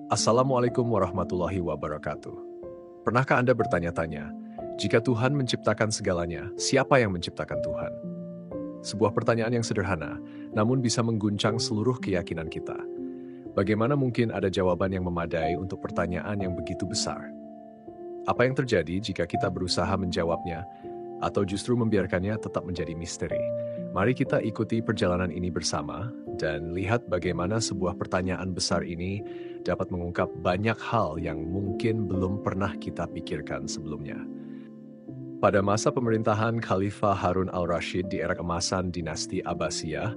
Assalamualaikum warahmatullahi wabarakatuh. Pernahkah Anda bertanya-tanya, jika Tuhan menciptakan segalanya, siapa yang menciptakan Tuhan? Sebuah pertanyaan yang sederhana, namun bisa mengguncang seluruh keyakinan kita. Bagaimana mungkin ada jawaban yang memadai untuk pertanyaan yang begitu besar? Apa yang terjadi jika kita berusaha menjawabnya, atau justru membiarkannya tetap menjadi misteri? Mari kita ikuti perjalanan ini bersama, dan lihat bagaimana sebuah pertanyaan besar ini dapat mengungkap banyak hal yang mungkin belum pernah kita pikirkan sebelumnya. Pada masa pemerintahan Khalifah Harun al-Rashid di era keemasan dinasti Abbasiyah,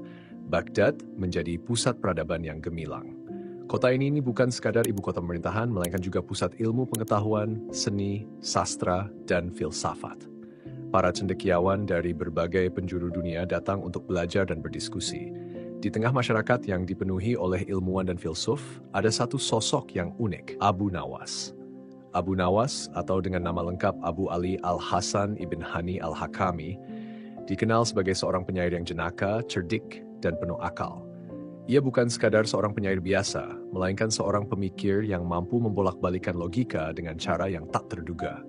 Baghdad menjadi pusat peradaban yang gemilang. Kota ini bukan sekadar ibu kota pemerintahan, melainkan juga pusat ilmu pengetahuan, seni, sastra, dan filsafat. Para cendekiawan dari berbagai penjuru dunia datang untuk belajar dan berdiskusi. Di tengah masyarakat yang dipenuhi oleh ilmuwan dan filsuf, ada satu sosok yang unik, Abu Nawas. Abu Nawas, atau dengan nama lengkap Abu Ali al-Hasan ibn Hani al-Hakami, dikenal sebagai seorang penyair yang jenaka, cerdik, dan penuh akal. Ia bukan sekadar seorang penyair biasa, melainkan seorang pemikir yang mampu membolak-balikan logika dengan cara yang tak terduga.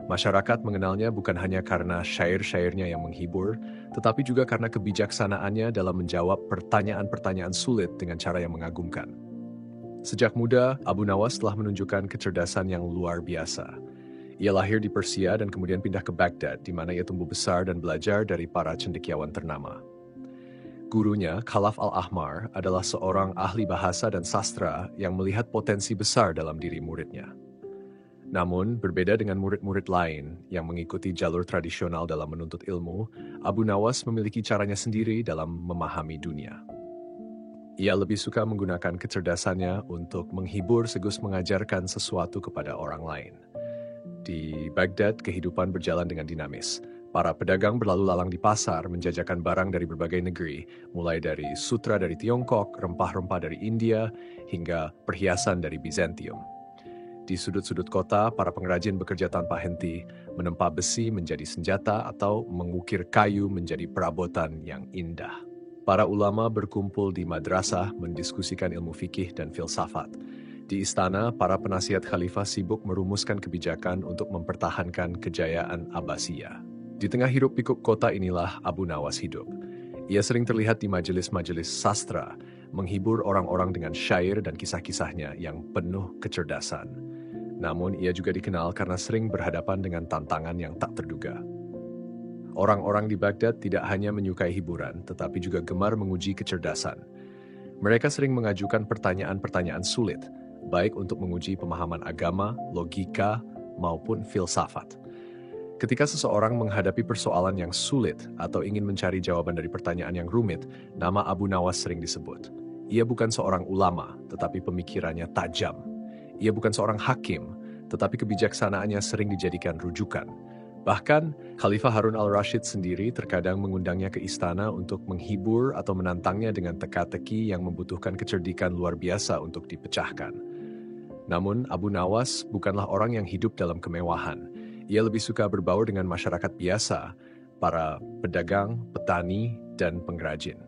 Masyarakat mengenalnya bukan hanya karena syair-syairnya yang menghibur, tetapi juga karena kebijaksanaannya dalam menjawab pertanyaan-pertanyaan sulit dengan cara yang mengagumkan. Sejak muda, Abu Nawas telah menunjukkan kecerdasan yang luar biasa. Ia lahir di Persia dan kemudian pindah ke Baghdad, di mana ia tumbuh besar dan belajar dari para cendekiawan ternama. Gurunya, Khalaf al-Ahmar, adalah seorang ahli bahasa dan sastra yang melihat potensi besar dalam diri muridnya. Namun, berbeda dengan murid-murid lain yang mengikuti jalur tradisional dalam menuntut ilmu, Abu Nawas memiliki caranya sendiri dalam memahami dunia. Ia lebih suka menggunakan kecerdasannya untuk menghibur sekaligus mengajarkan sesuatu kepada orang lain. Di Baghdad, kehidupan berjalan dengan dinamis. Para pedagang berlalu lalang di pasar menjajakan barang dari berbagai negeri, mulai dari sutra dari Tiongkok, rempah-rempah dari India, hingga perhiasan dari Bizantium. Di sudut-sudut kota, para pengrajin bekerja tanpa henti, menempa besi menjadi senjata atau mengukir kayu menjadi perabotan yang indah. Para ulama berkumpul di madrasah mendiskusikan ilmu fikih dan filsafat. Di istana, para penasihat khalifah sibuk merumuskan kebijakan untuk mempertahankan kejayaan Abbasiyah. Di tengah hiruk-pikuk kota inilah Abu Nawas hidup. Ia sering terlihat di majelis-majelis sastra, menghibur orang-orang dengan syair dan kisah-kisahnya yang penuh kecerdasan. Namun, ia juga dikenal karena sering berhadapan dengan tantangan yang tak terduga. Orang-orang di Baghdad tidak hanya menyukai hiburan, tetapi juga gemar menguji kecerdasan. Mereka sering mengajukan pertanyaan-pertanyaan sulit, baik untuk menguji pemahaman agama, logika, maupun filsafat. Ketika seseorang menghadapi persoalan yang sulit atau ingin mencari jawaban dari pertanyaan yang rumit, nama Abu Nawas sering disebut. Ia bukan seorang ulama, tetapi pemikirannya tajam. Ia bukan seorang hakim, tetapi kebijaksanaannya sering dijadikan rujukan. Bahkan, Khalifah Harun al-Rashid sendiri terkadang mengundangnya ke istana untuk menghibur atau menantangnya dengan teka-teki yang membutuhkan kecerdikan luar biasa untuk dipecahkan. Namun, Abu Nawas bukanlah orang yang hidup dalam kemewahan. Ia lebih suka berbaur dengan masyarakat biasa, para pedagang, petani, dan pengrajin.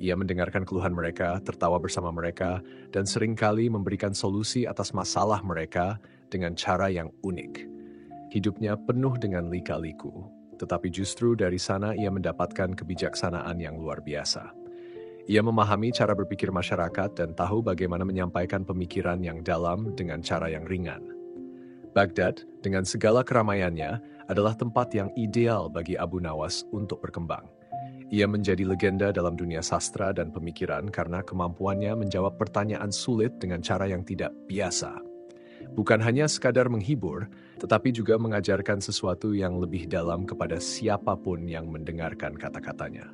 Ia mendengarkan keluhan mereka, tertawa bersama mereka, dan seringkali memberikan solusi atas masalah mereka dengan cara yang unik. Hidupnya penuh dengan lika-liku, tetapi justru dari sana ia mendapatkan kebijaksanaan yang luar biasa. Ia memahami cara berpikir masyarakat dan tahu bagaimana menyampaikan pemikiran yang dalam dengan cara yang ringan. Baghdad, dengan segala keramaiannya, adalah tempat yang ideal bagi Abu Nawas untuk berkembang. Ia menjadi legenda dalam dunia sastra dan pemikiran karena kemampuannya menjawab pertanyaan sulit dengan cara yang tidak biasa. Bukan hanya sekadar menghibur, tetapi juga mengajarkan sesuatu yang lebih dalam kepada siapapun yang mendengarkan kata-katanya.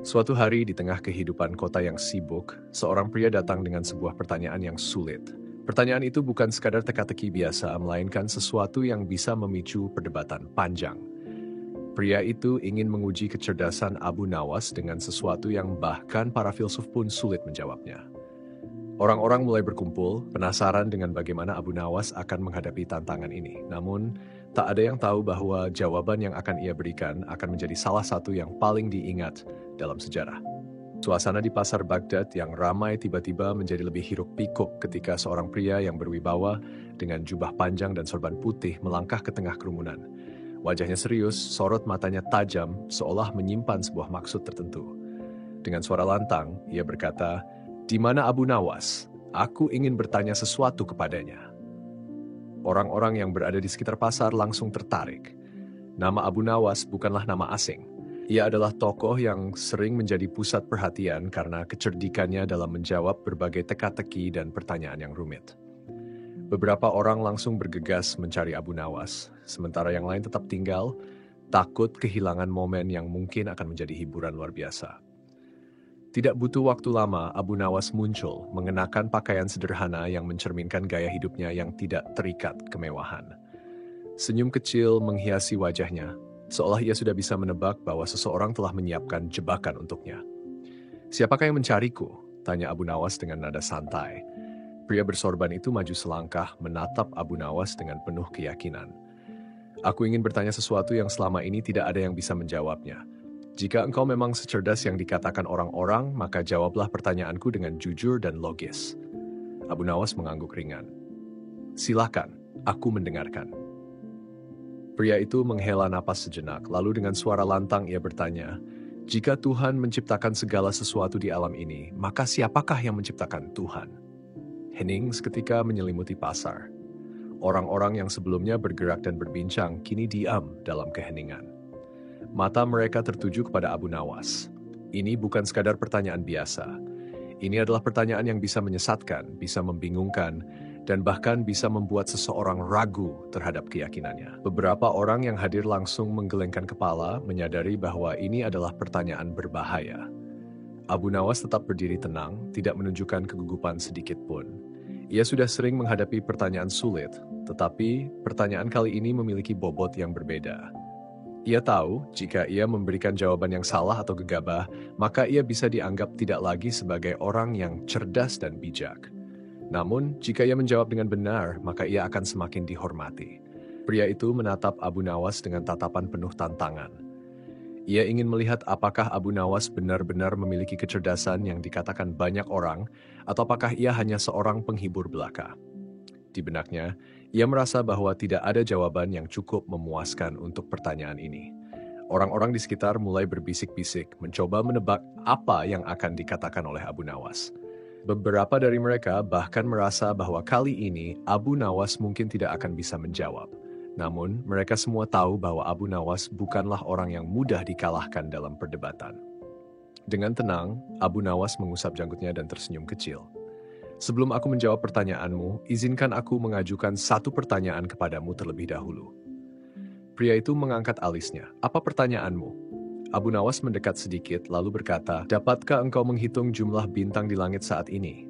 Suatu hari di tengah kehidupan kota yang sibuk, seorang pria datang dengan sebuah pertanyaan yang sulit. Pertanyaan itu bukan sekadar teka-teki biasa, melainkan sesuatu yang bisa memicu perdebatan panjang. Pria itu ingin menguji kecerdasan Abu Nawas dengan sesuatu yang bahkan para filsuf pun sulit menjawabnya. Orang-orang mulai berkumpul, penasaran dengan bagaimana Abu Nawas akan menghadapi tantangan ini. Namun, tak ada yang tahu bahwa jawaban yang akan ia berikan akan menjadi salah satu yang paling diingat dalam sejarah. Suasana di pasar Baghdad yang ramai tiba-tiba menjadi lebih hiruk-pikuk ketika seorang pria yang berwibawa dengan jubah panjang dan sorban putih melangkah ke tengah kerumunan. Wajahnya serius, sorot matanya tajam, seolah menyimpan sebuah maksud tertentu. Dengan suara lantang, ia berkata, "Di mana Abu Nawas? Aku ingin bertanya sesuatu kepadanya." Orang-orang yang berada di sekitar pasar langsung tertarik. Nama Abu Nawas bukanlah nama asing. Ia adalah tokoh yang sering menjadi pusat perhatian karena kecerdikannya dalam menjawab berbagai teka-teki dan pertanyaan yang rumit. Beberapa orang langsung bergegas mencari Abu Nawas, sementara yang lain tetap tinggal, takut kehilangan momen yang mungkin akan menjadi hiburan luar biasa. Tidak butuh waktu lama, Abu Nawas muncul, mengenakan pakaian sederhana yang mencerminkan gaya hidupnya yang tidak terikat kemewahan. Senyum kecil menghiasi wajahnya, seolah ia sudah bisa menebak bahwa seseorang telah menyiapkan jebakan untuknya. "Siapakah yang mencariku?" tanya Abu Nawas dengan nada santai. Pria bersorban itu maju selangkah, menatap Abu Nawas dengan penuh keyakinan. "Aku ingin bertanya sesuatu yang selama ini tidak ada yang bisa menjawabnya. Jika engkau memang secerdas yang dikatakan orang-orang, maka jawablah pertanyaanku dengan jujur dan logis." Abu Nawas mengangguk ringan. "Silakan, aku mendengarkan." Pria itu menghela napas sejenak, lalu dengan suara lantang ia bertanya, "Jika Tuhan menciptakan segala sesuatu di alam ini, maka siapakah yang menciptakan Tuhan?" Hening seketika menyelimuti pasar. Orang-orang yang sebelumnya bergerak dan berbincang kini diam dalam keheningan. Mata mereka tertuju kepada Abu Nawas. Ini bukan sekadar pertanyaan biasa. Ini adalah pertanyaan yang bisa menyesatkan, bisa membingungkan, dan bahkan bisa membuat seseorang ragu terhadap keyakinannya. Beberapa orang yang hadir langsung menggelengkan kepala, menyadari bahwa ini adalah pertanyaan berbahaya. Abu Nawas tetap berdiri tenang, tidak menunjukkan kegugupan sedikit pun. Ia sudah sering menghadapi pertanyaan sulit, tetapi pertanyaan kali ini memiliki bobot yang berbeda. Ia tahu, jika ia memberikan jawaban yang salah atau gegabah, maka ia bisa dianggap tidak lagi sebagai orang yang cerdas dan bijak. Namun, jika ia menjawab dengan benar, maka ia akan semakin dihormati. Pria itu menatap Abu Nawas dengan tatapan penuh tantangan. Ia ingin melihat apakah Abu Nawas benar-benar memiliki kecerdasan yang dikatakan banyak orang, atau apakah ia hanya seorang penghibur belaka. Di benaknya, ia merasa bahwa tidak ada jawaban yang cukup memuaskan untuk pertanyaan ini. Orang-orang di sekitar mulai berbisik-bisik, mencoba menebak apa yang akan dikatakan oleh Abu Nawas. Beberapa dari mereka bahkan merasa bahwa kali ini Abu Nawas mungkin tidak akan bisa menjawab. Namun, mereka semua tahu bahwa Abu Nawas bukanlah orang yang mudah dikalahkan dalam perdebatan. Dengan tenang, Abu Nawas mengusap janggutnya dan tersenyum kecil. "Sebelum aku menjawab pertanyaanmu, izinkan aku mengajukan satu pertanyaan kepadamu terlebih dahulu." Pria itu mengangkat alisnya. "Apa pertanyaanmu?" Abu Nawas mendekat sedikit, lalu berkata, "Dapatkah engkau menghitung jumlah bintang di langit saat ini?"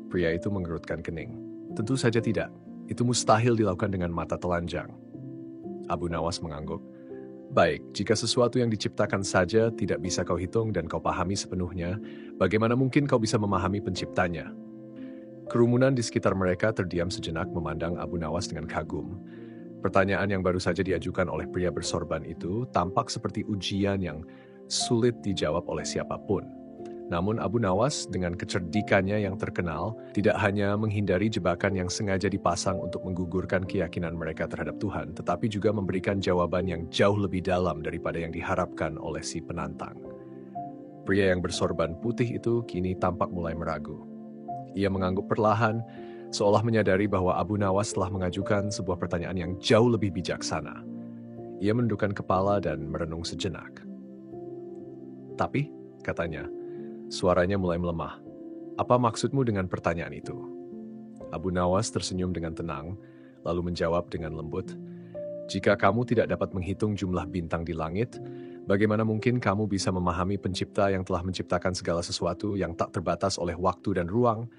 Pria itu mengerutkan kening. "Tentu saja tidak. Itu mustahil dilakukan dengan mata telanjang." Abu Nawas mengangguk. "Baik, jika sesuatu yang diciptakan saja tidak bisa kau hitung dan kau pahami sepenuhnya, bagaimana mungkin kau bisa memahami penciptanya?" Kerumunan di sekitar mereka terdiam sejenak memandang Abu Nawas dengan kagum. Pertanyaan yang baru saja diajukan oleh pria bersorban itu tampak seperti ujian yang sulit dijawab oleh siapapun. Namun Abu Nawas dengan kecerdikannya yang terkenal tidak hanya menghindari jebakan yang sengaja dipasang untuk menggugurkan keyakinan mereka terhadap Tuhan, tetapi juga memberikan jawaban yang jauh lebih dalam daripada yang diharapkan oleh si penantang. Pria yang bersorban putih itu kini tampak mulai meragu. Ia mengangguk perlahan, seolah menyadari bahwa Abu Nawas telah mengajukan sebuah pertanyaan yang jauh lebih bijaksana. Ia menundukkan kepala dan merenung sejenak. "Tapi," katanya, suaranya mulai melemah, "apa maksudmu dengan pertanyaan itu?" Abu Nawas tersenyum dengan tenang, lalu menjawab dengan lembut, "Jika kamu tidak dapat menghitung jumlah bintang di langit, bagaimana mungkin kamu bisa memahami pencipta yang telah menciptakan segala sesuatu yang tak terbatas oleh waktu dan ruang?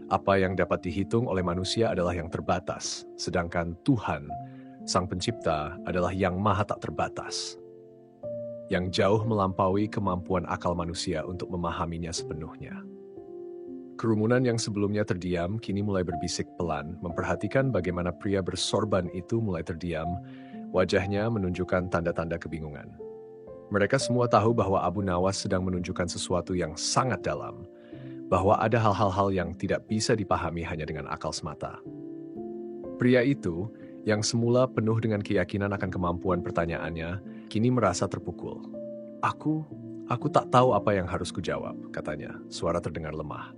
Apa yang dapat dihitung oleh manusia adalah yang terbatas, sedangkan Tuhan, Sang Pencipta, adalah yang maha tak terbatas, yang jauh melampaui kemampuan akal manusia untuk memahaminya sepenuhnya." Kerumunan yang sebelumnya terdiam kini mulai berbisik pelan, memperhatikan bagaimana pria bersorban itu mulai terdiam, wajahnya menunjukkan tanda-tanda kebingungan. Mereka semua tahu bahwa Abu Nawas sedang menunjukkan sesuatu yang sangat dalam, bahwa ada hal-hal yang tidak bisa dipahami hanya dengan akal semata. Pria itu, yang semula penuh dengan keyakinan akan kemampuan pertanyaannya, kini merasa terpukul. Aku tak tahu apa yang harus kujawab, katanya, suara terdengar lemah.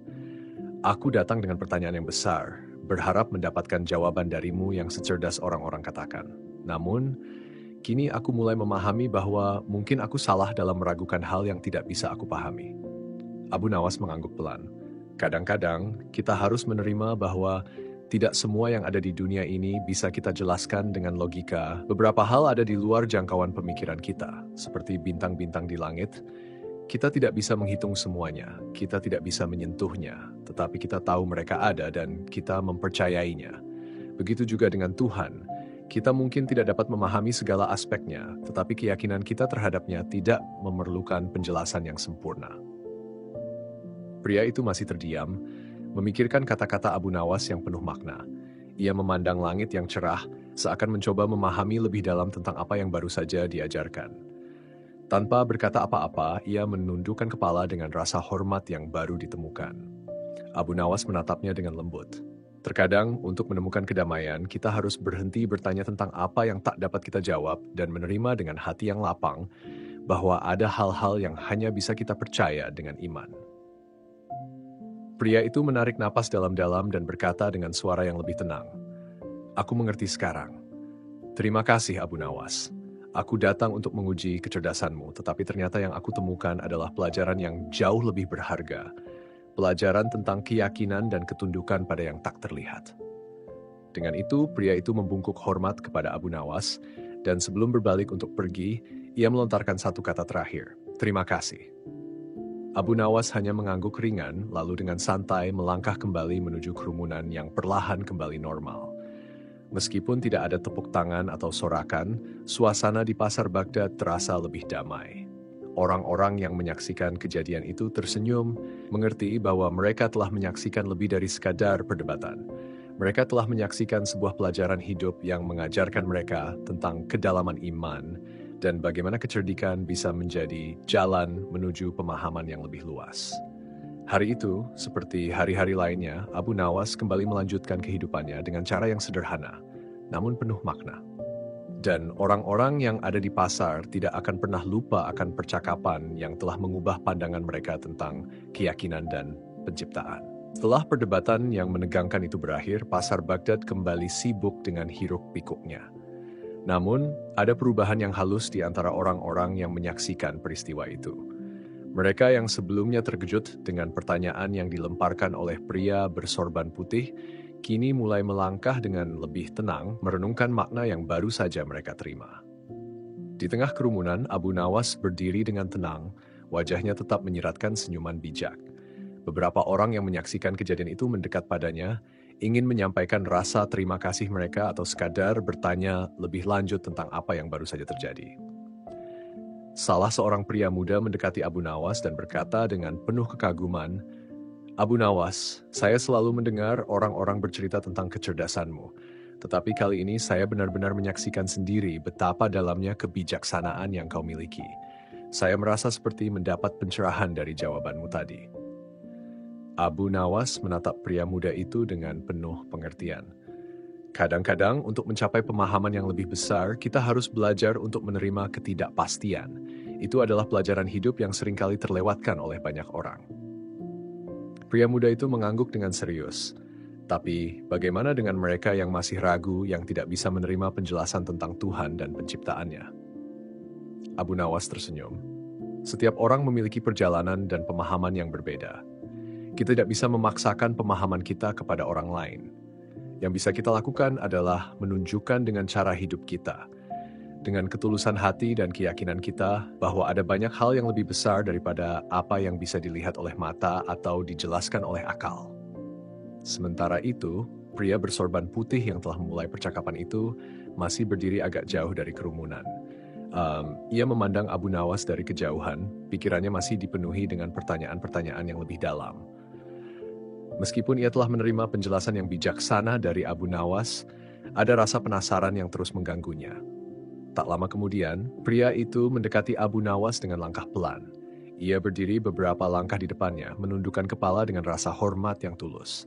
Aku datang dengan pertanyaan yang besar, berharap mendapatkan jawaban darimu yang secerdas orang-orang katakan. Namun, kini aku mulai memahami bahwa mungkin aku salah dalam meragukan hal yang tidak bisa aku pahami. Abu Nawas mengangguk pelan. Kadang-kadang kita harus menerima bahwa tidak semua yang ada di dunia ini bisa kita jelaskan dengan logika. Beberapa hal ada di luar jangkauan pemikiran kita, seperti bintang-bintang di langit. Kita tidak bisa menghitung semuanya, kita tidak bisa menyentuhnya, tetapi kita tahu mereka ada dan kita mempercayainya. Begitu juga dengan Tuhan. Kita mungkin tidak dapat memahami segala aspeknya, tetapi keyakinan kita terhadapnya tidak memerlukan penjelasan yang sempurna. Pria itu masih terdiam, memikirkan kata-kata Abu Nawas yang penuh makna. Ia memandang langit yang cerah, seakan mencoba memahami lebih dalam tentang apa yang baru saja diajarkan. Tanpa berkata apa-apa, ia menundukkan kepala dengan rasa hormat yang baru ditemukan. Abu Nawas menatapnya dengan lembut. Terkadang, untuk menemukan kedamaian, kita harus berhenti bertanya tentang apa yang tak dapat kita jawab dan menerima dengan hati yang lapang bahwa ada hal-hal yang hanya bisa kita percaya dengan iman. Pria itu menarik napas dalam-dalam dan berkata dengan suara yang lebih tenang, "Aku mengerti sekarang. Terima kasih, Abu Nawas. Aku datang untuk menguji kecerdasanmu, tetapi ternyata yang aku temukan adalah pelajaran yang jauh lebih berharga. Pelajaran tentang keyakinan dan ketundukan pada yang tak terlihat." Dengan itu, pria itu membungkuk hormat kepada Abu Nawas, dan sebelum berbalik untuk pergi, ia melontarkan satu kata terakhir, "Terima kasih." Abu Nawas hanya mengangguk ringan, lalu dengan santai melangkah kembali menuju kerumunan yang perlahan kembali normal. Meskipun tidak ada tepuk tangan atau sorakan, suasana di pasar Baghdad terasa lebih damai. Orang-orang yang menyaksikan kejadian itu tersenyum, mengerti bahwa mereka telah menyaksikan lebih dari sekadar perdebatan. Mereka telah menyaksikan sebuah pelajaran hidup yang mengajarkan mereka tentang kedalaman iman dan bagaimana kecerdikan bisa menjadi jalan menuju pemahaman yang lebih luas. Hari itu, seperti hari-hari lainnya, Abu Nawas kembali melanjutkan kehidupannya dengan cara yang sederhana, namun penuh makna. Dan orang-orang yang ada di pasar tidak akan pernah lupa akan percakapan yang telah mengubah pandangan mereka tentang keyakinan dan penciptaan. Setelah perdebatan yang menegangkan itu berakhir, pasar Baghdad kembali sibuk dengan hiruk-pikuknya. Namun, ada perubahan yang halus di antara orang-orang yang menyaksikan peristiwa itu. Mereka yang sebelumnya terkejut dengan pertanyaan yang dilemparkan oleh pria bersorban putih, kini mulai melangkah dengan lebih tenang, merenungkan makna yang baru saja mereka terima. Di tengah kerumunan, Abu Nawas berdiri dengan tenang, wajahnya tetap menyiratkan senyuman bijak. Beberapa orang yang menyaksikan kejadian itu mendekat padanya, ingin menyampaikan rasa terima kasih mereka atau sekadar bertanya lebih lanjut tentang apa yang baru saja terjadi. Salah seorang pria muda mendekati Abu Nawas dan berkata dengan penuh kekaguman, "Abu Nawas, saya selalu mendengar orang-orang bercerita tentang kecerdasanmu, tetapi kali ini saya benar-benar menyaksikan sendiri betapa dalamnya kebijaksanaan yang kau miliki. Saya merasa seperti mendapat pencerahan dari jawabanmu tadi." Abu Nawas menatap pria muda itu dengan penuh pengertian. Kadang-kadang untuk mencapai pemahaman yang lebih besar, kita harus belajar untuk menerima ketidakpastian. Itu adalah pelajaran hidup yang seringkali terlewatkan oleh banyak orang. Pria muda itu mengangguk dengan serius. Tapi, bagaimana dengan mereka yang masih ragu, yang tidak bisa menerima penjelasan tentang Tuhan dan penciptaannya? Abu Nawas tersenyum. Setiap orang memiliki perjalanan dan pemahaman yang berbeda. Kita tidak bisa memaksakan pemahaman kita kepada orang lain. Yang bisa kita lakukan adalah menunjukkan dengan cara hidup kita, dengan ketulusan hati dan keyakinan kita bahwa ada banyak hal yang lebih besar daripada apa yang bisa dilihat oleh mata atau dijelaskan oleh akal. Sementara itu, pria bersorban putih yang telah memulai percakapan itu masih berdiri agak jauh dari kerumunan. Ia memandang Abu Nawas dari kejauhan, pikirannya masih dipenuhi dengan pertanyaan-pertanyaan yang lebih dalam. Meskipun ia telah menerima penjelasan yang bijaksana dari Abu Nawas, ada rasa penasaran yang terus mengganggunya. Tak lama kemudian, pria itu mendekati Abu Nawas dengan langkah pelan. Ia berdiri beberapa langkah di depannya, menundukkan kepala dengan rasa hormat yang tulus.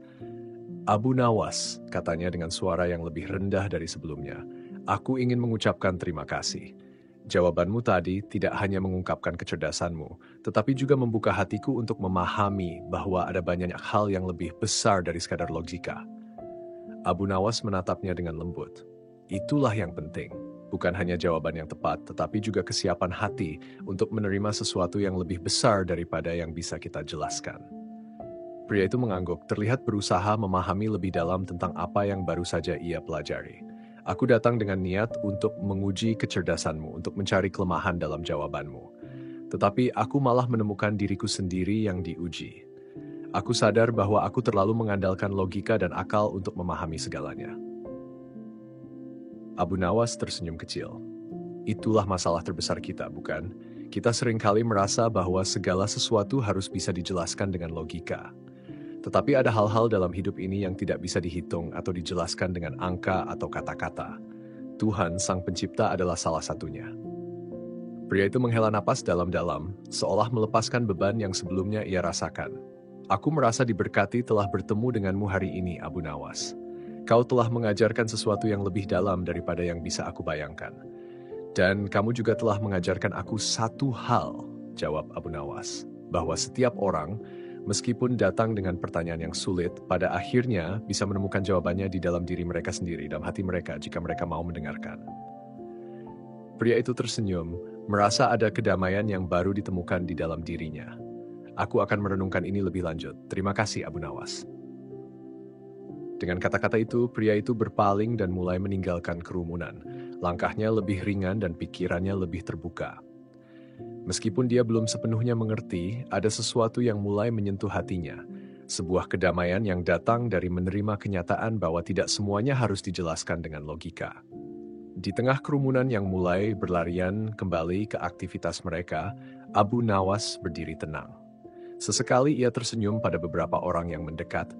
Abu Nawas, katanya dengan suara yang lebih rendah dari sebelumnya, aku ingin mengucapkan terima kasih. Jawabanmu tadi tidak hanya mengungkapkan kecerdasanmu, tetapi juga membuka hatiku untuk memahami bahwa ada banyak hal yang lebih besar dari sekadar logika. Abu Nawas menatapnya dengan lembut. Itulah yang penting, bukan hanya jawaban yang tepat, tetapi juga kesiapan hati untuk menerima sesuatu yang lebih besar daripada yang bisa kita jelaskan. Pria itu mengangguk, terlihat berusaha memahami lebih dalam tentang apa yang baru saja ia pelajari. Aku datang dengan niat untuk menguji kecerdasanmu, untuk mencari kelemahan dalam jawabanmu. Tetapi aku malah menemukan diriku sendiri yang diuji. Aku sadar bahwa aku terlalu mengandalkan logika dan akal untuk memahami segalanya. Abu Nawas tersenyum kecil. Itulah masalah terbesar kita, bukan? Kita seringkali merasa bahwa segala sesuatu harus bisa dijelaskan dengan logika. Tetapi ada hal-hal dalam hidup ini yang tidak bisa dihitung atau dijelaskan dengan angka atau kata-kata. Tuhan, Sang Pencipta, adalah salah satunya. Pria itu menghela napas dalam-dalam, seolah melepaskan beban yang sebelumnya ia rasakan. Aku merasa diberkati telah bertemu denganmu hari ini, Abu Nawas. Kau telah mengajarkan sesuatu yang lebih dalam daripada yang bisa aku bayangkan. Dan kamu juga telah mengajarkan aku satu hal, jawab Abu Nawas, bahwa setiap orang, meskipun datang dengan pertanyaan yang sulit, pada akhirnya bisa menemukan jawabannya di dalam diri mereka sendiri, dalam hati mereka jika mereka mau mendengarkan. Pria itu tersenyum, merasa ada kedamaian yang baru ditemukan di dalam dirinya. Aku akan merenungkan ini lebih lanjut. Terima kasih, Abu Nawas. Dengan kata-kata itu, pria itu berpaling dan mulai meninggalkan kerumunan. Langkahnya lebih ringan dan pikirannya lebih terbuka. Meskipun dia belum sepenuhnya mengerti, ada sesuatu yang mulai menyentuh hatinya. Sebuah kedamaian yang datang dari menerima kenyataan bahwa tidak semuanya harus dijelaskan dengan logika. Di tengah kerumunan yang mulai berlarian kembali ke aktivitas mereka, Abu Nawas berdiri tenang. Sesekali ia tersenyum pada beberapa orang yang mendekat,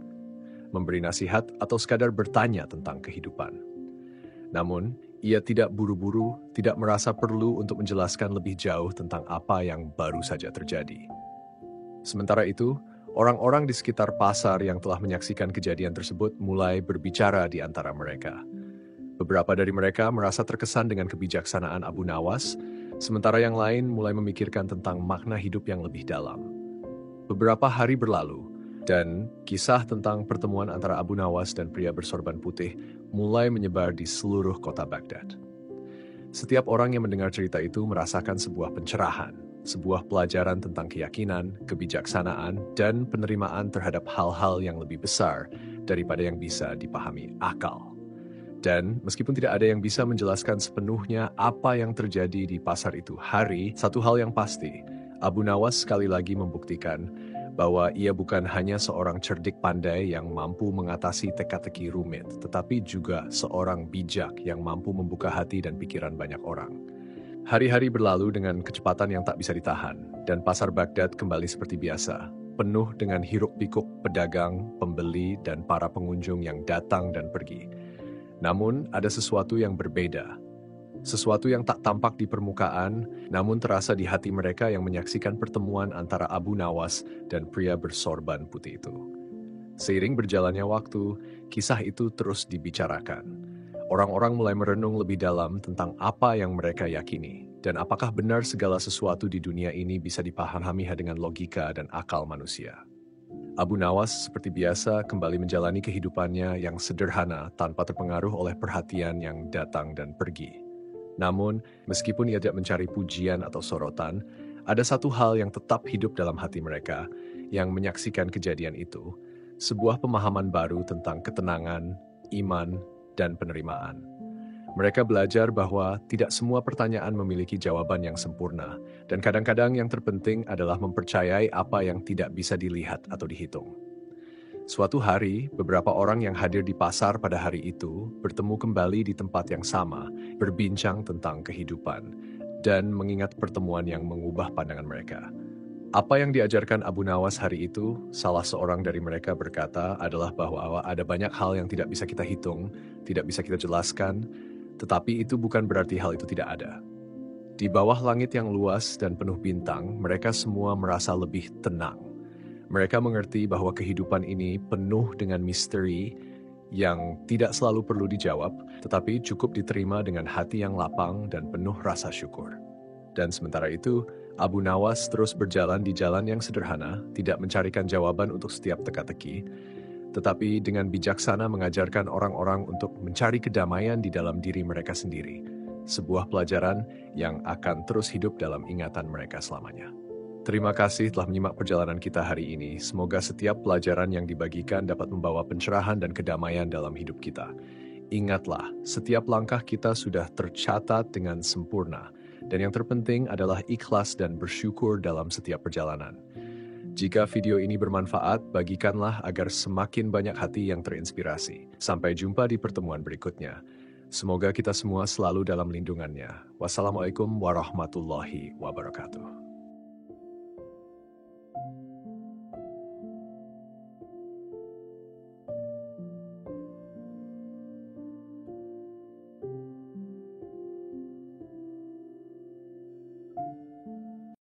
memberi nasihat atau sekadar bertanya tentang kehidupan. Namun, ia tidak buru-buru, tidak merasa perlu untuk menjelaskan lebih jauh tentang apa yang baru saja terjadi. Sementara itu, orang-orang di sekitar pasar yang telah menyaksikan kejadian tersebut mulai berbicara di antara mereka. Beberapa dari mereka merasa terkesan dengan kebijaksanaan Abu Nawas, sementara yang lain mulai memikirkan tentang makna hidup yang lebih dalam. Beberapa hari berlalu, dan kisah tentang pertemuan antara Abu Nawas dan pria bersorban putih mulai menyebar di seluruh kota Baghdad. Setiap orang yang mendengar cerita itu merasakan sebuah pencerahan, sebuah pelajaran tentang keyakinan, kebijaksanaan, dan penerimaan terhadap hal-hal yang lebih besar daripada yang bisa dipahami akal. Dan meskipun tidak ada yang bisa menjelaskan sepenuhnya apa yang terjadi di pasar itu satu hal yang pasti, Abu Nawas sekali lagi membuktikan bahwa ia bukan hanya seorang cerdik pandai yang mampu mengatasi teka-teki rumit, tetapi juga seorang bijak yang mampu membuka hati dan pikiran banyak orang. Hari-hari berlalu dengan kecepatan yang tak bisa ditahan, dan pasar Baghdad kembali seperti biasa, penuh dengan hiruk-pikuk pedagang, pembeli, dan para pengunjung yang datang dan pergi. Namun, ada sesuatu yang berbeda. Sesuatu yang tak tampak di permukaan, namun terasa di hati mereka yang menyaksikan pertemuan antara Abu Nawas dan pria bersorban putih itu. Seiring berjalannya waktu, kisah itu terus dibicarakan. Orang-orang mulai merenung lebih dalam tentang apa yang mereka yakini, dan apakah benar segala sesuatu di dunia ini bisa dipahami dengan logika dan akal manusia. Abu Nawas seperti biasa kembali menjalani kehidupannya yang sederhana tanpa terpengaruh oleh perhatian yang datang dan pergi. Namun, meskipun ia tidak mencari pujian atau sorotan, ada satu hal yang tetap hidup dalam hati mereka yang menyaksikan kejadian itu, sebuah pemahaman baru tentang ketenangan, iman, dan penerimaan. Mereka belajar bahwa tidak semua pertanyaan memiliki jawaban yang sempurna, dan kadang-kadang yang terpenting adalah mempercayai apa yang tidak bisa dilihat atau dihitung. Suatu hari, beberapa orang yang hadir di pasar pada hari itu bertemu kembali di tempat yang sama, berbincang tentang kehidupan, dan mengingat pertemuan yang mengubah pandangan mereka. Apa yang diajarkan Abu Nawas hari itu, salah seorang dari mereka berkata adalah bahwa ada banyak hal yang tidak bisa kita hitung, tidak bisa kita jelaskan, Tetapi itu bukan berarti hal itu tidak ada. Di bawah langit yang luas dan penuh bintang, mereka semua merasa lebih tenang. Mereka mengerti bahwa kehidupan ini penuh dengan misteri yang tidak selalu perlu dijawab, tetapi cukup diterima dengan hati yang lapang dan penuh rasa syukur. Dan sementara itu, Abu Nawas terus berjalan di jalan yang sederhana, tidak mencarikan jawaban untuk setiap teka-teki, tetapi dengan bijaksana mengajarkan orang-orang untuk mencari kedamaian di dalam diri mereka sendiri. Sebuah pelajaran yang akan terus hidup dalam ingatan mereka selamanya. Terima kasih telah menyimak perjalanan kita hari ini. Semoga setiap pelajaran yang dibagikan dapat membawa pencerahan dan kedamaian dalam hidup kita. Ingatlah, setiap langkah kita sudah tercatat dengan sempurna. Dan yang terpenting adalah ikhlas dan bersyukur dalam setiap perjalanan. Jika video ini bermanfaat, bagikanlah agar semakin banyak hati yang terinspirasi. Sampai jumpa di pertemuan berikutnya. Semoga kita semua selalu dalam lindungannya. Wassalamualaikum warahmatullahi wabarakatuh.